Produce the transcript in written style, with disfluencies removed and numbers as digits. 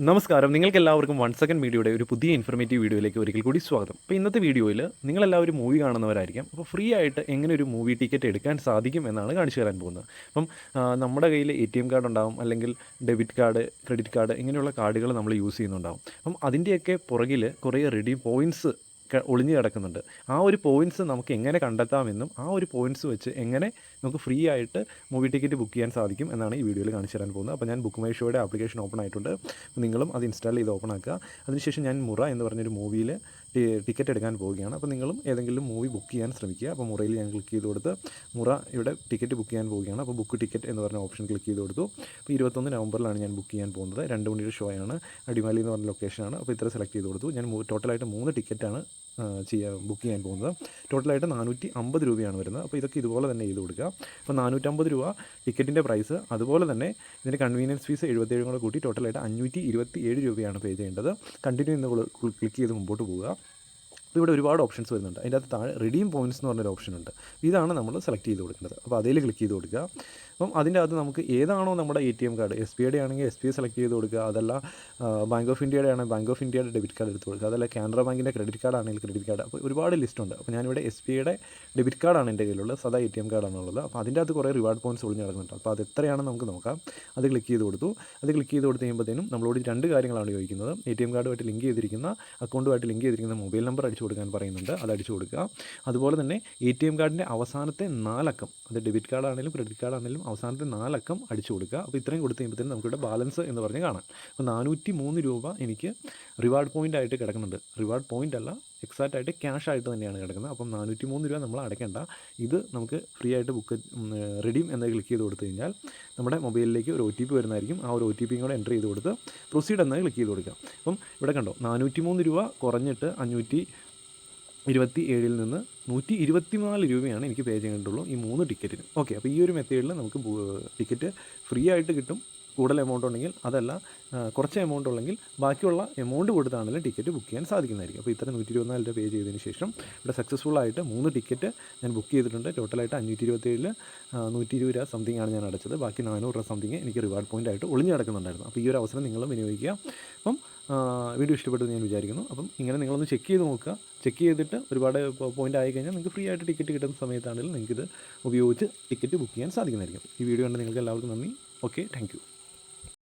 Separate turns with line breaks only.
നമസ്കാരം. നിങ്ങൾക്കെല്ലാവർക്കും 1 സെക്കൻഡ് മീഡിയയുടെ ഒരു പുതിയ ഇൻഫർമേറ്റീവ് വീഡിയോയിലേക്ക് ഒരിക്കൽ കൂടി സ്വാഗതം. അപ്പോൾ ഇന്നത്തെ വീഡിയോയിൽ നിങ്ങളെല്ലാവരും മൂവി കാണുന്നവരായിരിക്കാം. അപ്പോൾ ഫ്രീ ആയിട്ട് എങ്ങനെ ഒരു മൂവി ടിക്കറ്റ് എടുക്കാൻ സാധിക്കും എന്നാണ് കാണിച്ചു തരാൻ പോകുന്നത്. അപ്പം നമ്മുടെ കയ്യിൽ ATM കാർഡ് ഉണ്ടാവും, അല്ലെങ്കിൽ ഡെബിറ്റ് കാർഡ്, ക്രെഡിറ്റ് കാർഡ് ഇങ്ങനെയുള്ള കാർഡുകൾ നമ്മൾ യൂസ് ചെയ്യുന്നുണ്ടാവും. അപ്പം അതിൻ്റെയൊക്കെ പുറകിൽ കുറേ റെഡീം പോയിൻറ്റ്സ് ഒളിഞ്ഞു കിടക്കുന്നുണ്ട്. ആ ഒരു പോയിൻറ്റ്സ് നമുക്ക് എങ്ങനെ കണ്ടെത്താമെന്നും ആ ഒരു പോയിൻറ്റ്സ് വെച്ച് എങ്ങനെ നമുക്ക് ഫ്രീ ആയിട്ട് മൂവി ടിക്കറ്റ് ബുക്ക് ചെയ്യാൻ സാധിക്കും എന്നാണ് ഈ വീഡിയോയിൽ കാണിച്ചു തരാൻ പോകുന്നത്. അപ്പോൾ ഞാൻ ബുക്ക് മൈ ഷോയുടെ ആപ്ലിക്കേഷൻ ഓപ്പൺ ആയിട്ടുണ്ട്. നിങ്ങളും അത് ഇൻസ്റ്റാൾ ചെയ്ത് ഓപ്പൺ ആക്കുക. അതിനുശേഷം ഞാൻ മുറ എന്ന് പറഞ്ഞൊരു മൂവിയിൽ ടിക്കറ്റ് എടുക്കാൻ പോവുകയാണ്. അപ്പോൾ നിങ്ങളും ഏതെങ്കിലും മൂവി ബുക്ക് ചെയ്യാൻ ശ്രമിക്കുക. അപ്പോൾ മുറയിൽ ഞാൻ ക്ലിക്ക് ചെയ്ത് കൊടുത്ത് മുറ ഇവിടെ ടിക്കറ്റ് ബുക്ക് ചെയ്യാൻ പോവുകയാണ്. അപ്പോൾ ബുക്ക് ടിക്കറ്റ് എന്ന് പറഞ്ഞ ഓപ്ഷൻ ക്ലിക്ക് ചെയ്ത് കൊടുത്തു. അപ്പോൾ 21 നവംബറിലാണ് ഞാൻ ബുക്ക് ചെയ്യാൻ പോകുന്നത്. 2 മണിയുടെ ഷോ ആണ്. അടിമാലി എന്ന് പറഞ്ഞ ലൊക്കേഷനാണ്. അപ്പോൾ ഇത്ര സെലക്ട് ചെയ്ത് കൊടുത്തു. ഞാൻ ടോട്ടലായിട്ട് 3 ടിക്കറ്റാണ് ബുക്ക് ചെയ്യാൻ പോകുന്നത്. ടോട്ടലായിട്ട് 450 രൂപയാണ് വരുന്നത്. അപ്പോൾ ഇതൊക്കെ ഇതുപോലെ തന്നെ ചെയ്ത് കൊടുക്കുക. അപ്പോൾ 450 രൂപ ടിക്കറ്റിൻ്റെ പ്രൈസ്. അതുപോലെ തന്നെ ഇതിൻ്റെ കൺവീനിയൻസ് ഫീസ് 77 കൂടെ കൂട്ടി ടോട്ടലായിട്ട് 527 രൂപയാണ് പേ ചെയ്യേണ്ടത്. കണ്ടിന്യൂ എന്ന് ക്ലിക്ക് ചെയ്ത് മുമ്പോട്ട് പോവുക. അപ്പോൾ ഇവിടെ ഒരുപാട് ഓപ്ഷൻസ് വരുന്നുണ്ട്. അതിൻ്റെ അകത്ത് താഴെ റിഡീം പോയിൻറ്റ്സ് എന്ന് പറഞ്ഞൊരു ഓപ്ഷൻ ഉണ്ട്. ഇതാണ് നമ്മൾ സെലക്ട് ചെയ്ത് കൊടുക്കേണ്ടത്. അപ്പോൾ അതിൽ ക്ലിക്ക് ചെയ്ത് കൊടുക്കുക. അപ്പം അതിൻ്റെ അകത്ത് നമുക്ക് ഏതാണോ നമ്മുടെ ATM കാർഡ്, SBIയുടെ ആണെങ്കിൽ SBI സെലക്ട് ചെയ്ത് കൊടുക്കുക. അതല്ല ബാങ്ക് ഓഫ് ഇന്ത്യയുടെ ആണെങ്കിൽ ബാങ്ക് ഓഫ് ഇന്ത്യയുടെ ഡെബിറ്റ് കാർഡ് എടുത്ത് കൊടുക്കുക. അതല്ല കാനറ ബാങ്കിൻ്റെ ക്രെഡിറ്റ് കാർഡ് ആണെങ്കിൽ ക്രെഡിറ്റ് കാർഡ്. അപ്പോൾ ഒരുപാട് ലിസ്റ്റുണ്ട്. അപ്പോൾ ഞാനിവിടെ SBIയുടെ ഡെബിറ്റ് കാർഡാണ് എൻ്റെ കയ്യിലുള്ളത്. സദാ ATM കാർഡാണുള്ളത്. അപ്പോൾ അതിൻ്റെ അകത്ത് കുറേ റിവാർഡ് പോയിൻറ്റ്സ് ഒളിഞ്ഞ് കിടക്കുന്നുണ്ട്. അപ്പോൾ അത് എത്രയാണെന്ന് നമുക്ക് നോക്കാം. അത് ക്ലിക്ക് ചെയ്ത് കൊടുത്തു. അത് ക്ലിക്ക് ചെയ്ത് കൊടുത്ത് കഴിയുമ്പോഴത്തേനും നമ്മളോട് 2 കാര്യങ്ങളാണ് ചോദിക്കുന്നത്. ATM കാർഡുമായിട്ട് ലിങ്ക് ചെയ്തിരിക്കുന്ന അക്കൗണ്ടുമായിട്ട് ലിങ്ക് ചെയ്തിരിക്കുന്ന മൊബൈൽ നമ്പർ അടിച്ചു കൊടുക്കാൻ പറയുന്നുണ്ട്. അത് അടിച്ചു കൊടുക്കുക. അതുപോലെ തന്നെ ATM കാർഡിൻ്റെ അവസാനത്തെ 4 അക്കം, അത് ഡെബിറ്റ് കാർഡാണെങ്കിലും ക്രെഡിറ്റ് കാർഡാണെങ്കിലും അവസാനത്തെ 4 അക്കം അടിച്ചു കൊടുക്കുക. അപ്പോൾ ഇത്രയും കൊടുത്ത് കഴിയുമ്പോഴത്തേനും നമുക്കിവിടെ ബാലൻസ് എന്ന് പറഞ്ഞ് കാണാം. അപ്പോൾ 403 രൂപ എനിക്ക് റിവാർഡ് പോയിൻ്റ് ആയിട്ട് കിടക്കുന്നുണ്ട്. റിവാർഡ് പോയിൻ്റ് അല്ല, എക്സാക്റ്റ് ആയിട്ട് ക്യാഷ് ആയിട്ട് തന്നെയാണ് കിടക്കുന്നത്. അപ്പം 403 രൂപ നമ്മൾ അടയ്ക്കേണ്ട. ഇത് നമുക്ക് ഫ്രീ ആയിട്ട് റിഡീം എന്ന് ക്ലിക്ക് ചെയ്ത് കൊടുത്തു കഴിഞ്ഞാൽ നമ്മുടെ മൊബൈലിലേക്ക് ഒരു OTP വരുന്നതായിരിക്കും. ആ ഒരു OTP കൂടെ എൻ്റർ ചെയ്ത് കൊടുത്ത് പ്രൊസീഡ് എന്ന് ക്ലിക്ക് ചെയ്ത് കൊടുക്കുക. അപ്പം ഇവിടെ കണ്ടോ, 403 രൂപ കുറഞ്ഞിട്ട് 527 നിന്ന് 124 രൂപയാണ് എനിക്ക് പേ ചെയ്യേണ്ടുള്ളൂ ഈ 3 ടിക്കറ്റിന്. ഓക്കെ, അപ്പോൾ ഈ ഒരു മെത്തേഡിൽ നമുക്ക് ടിക്കറ്റ് ഫ്രീ ആയിട്ട് കിട്ടും. കൂടുതൽ എമൗണ്ട് ഉണ്ടെങ്കിൽ, അതല്ല കുറച്ച് എമൗണ്ട് ഉണ്ടെങ്കിൽ ബാക്കിയുള്ള എമൗണ്ട് കൊടുത്താണെങ്കിലും ടിക്കറ്റ് ബുക്ക് ചെയ്യാൻ സാധിക്കുന്നതായിരിക്കും. അപ്പോൾ ഇത്ര 124 രൂപ പേ ചെയ്തതിന് ശേഷം ഇവിടെ സക്സസ്ഫുള്ളായിട്ട് 3 ടിക്കറ്റ് ഞാൻ ബുക്ക് ചെയ്തിട്ടുണ്ട്. ടോട്ടലായിട്ട് 527 120 രൂപ സംതിങ് ആണ് ഞാൻ അടച്ചത്. ബാക്കി 400 രൂപ സംതിങ് എനിക്ക് റിവാർഡ് പോയിൻ്റ് ആയിട്ട് ഒളിഞ്ഞ് കിടക്കുന്നുണ്ടായിരുന്നു. അപ്പോൾ ഈ ഒരു അവസരം നിങ്ങളും വിനിയോഗിക്കുക. അപ്പം വീഡിയോ ഇഷ്ടപ്പെട്ടു ഞാൻ വിചാരിക്കുന്നു. അപ്പം ഇങ്ങനെ നിങ്ങളൊന്ന് ചെക്ക് ചെയ്ത് നോക്കുക. ചെക്ക് ചെയ്തിട്ട് ഒരുപാട് പോയിൻ്റ് ആയി കഴിഞ്ഞാൽ നിങ്ങൾക്ക് ഫ്രീ ആയിട്ട് ടിക്കറ്റ് കിട്ടുന്ന സമയത്താണെങ്കിലും നിങ്ങൾക്കിത് ഉപയോഗിച്ച് ടിക്കറ്റ് ബുക്ക് ചെയ്യാൻ സാധിക്കുന്നതായിരിക്കും. ഈ വീഡിയോ കണ്ട് നിങ്ങൾക്ക് എല്ലാവർക്കും നന്ദി. Okay, thank you.